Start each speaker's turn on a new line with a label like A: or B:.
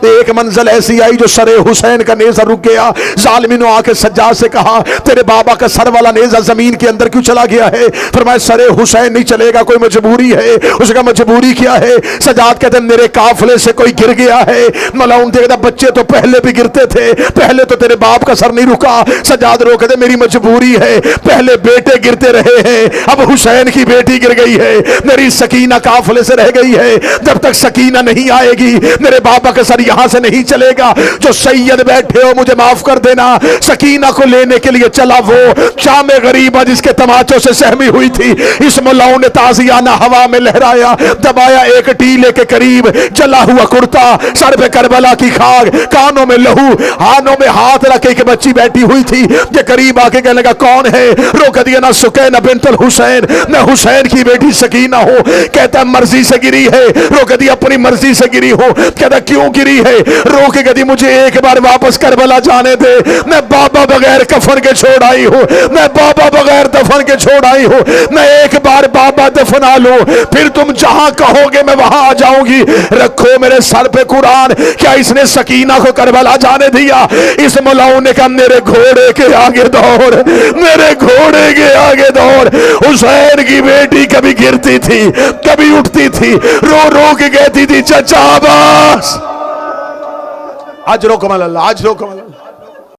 A: ایک منزل ایسی آئی جو سر حسین کا نیزہ رک گیا. ظالمین نے آ کے سجاد سے کہا تیرے بابا کا سر والا نیزہ زمین کے اندر کیوں چلا گیا ہے؟ فرمایا سر حسین نہیں چلے گا، کوئی مجبوری ہے. اس کا مجبوری کیا ہے؟ سجاد کہتے میرے قافلے سے کوئی گر گیا ہے. ملعون کہتا بچے تو پہلے بھی گرتے تھے، پہلے تو تیرے باپ کا سر نہیں رکا. سجاد رو کہتے میری مجبوری ہے، پہلے بیٹے گرتے رہے ہیں، اب حسین کی بیٹی گر گئی ہے، میری سکینہ قافلے سے رہ گئی ہے. جب تک سکینہ نہیں آئے گی میرے بابا کا سر یہاں سے نہیں چلے گا. جو سید بیٹھے ہو مجھے معاف کر دینا. سکینہ کو لینے کے لیے چلا وہ شام غریبہ جس کے تماچوں سے سہمی ہوئی تھی. اس ملعون نے تازیانہ ہوا میں لہرایا، دبایا ایک ٹیلے کے قریب، جلا ہوا کرتا، سر پہ کربلا کی خاک، کانوں میں لہو، ہاتھوں میں ہاتھ رکھے کہ بچی بیٹھی ہوئی تھی. یہ قریب آ کے کہنے لگا کون ہے؟ روک دیا نہ سکینہ بنت الحسین، میں حسین کی بیٹی سکینہ ہوں. کہتا مرضی سے گری ہے. روک دیا اپنی مرضی سے گری ہو. کہتا کیوں گری ہے؟ روک کے کہتی مجھے ایک بار واپس کربلا جانے دے. میں بابا بغیر کفن کے چھوڑ آئی ہوں، میں بابا بغیر دفن کے چھوڑ آئی ہوں. میں ایک بار بابا دفنا لوں، پھر تم جہاں کہو گے میں وہاں آ جاؤں گی. رکھو میرے سر پہ قرآن. کیا اس نے سکینہ کو کربلا جانے دیا؟ اس ملعون نے کہا میرے گھوڑے کے آگے دوڑ، میرے گھوڑے کے آگے دوڑ. حسین کی بیٹی کبھی گرتی تھی، کبھی اٹھتی تھی، رو رو کے کہتی تھی چچا عباس. اجرکم اللہ، اجرکم اللہ.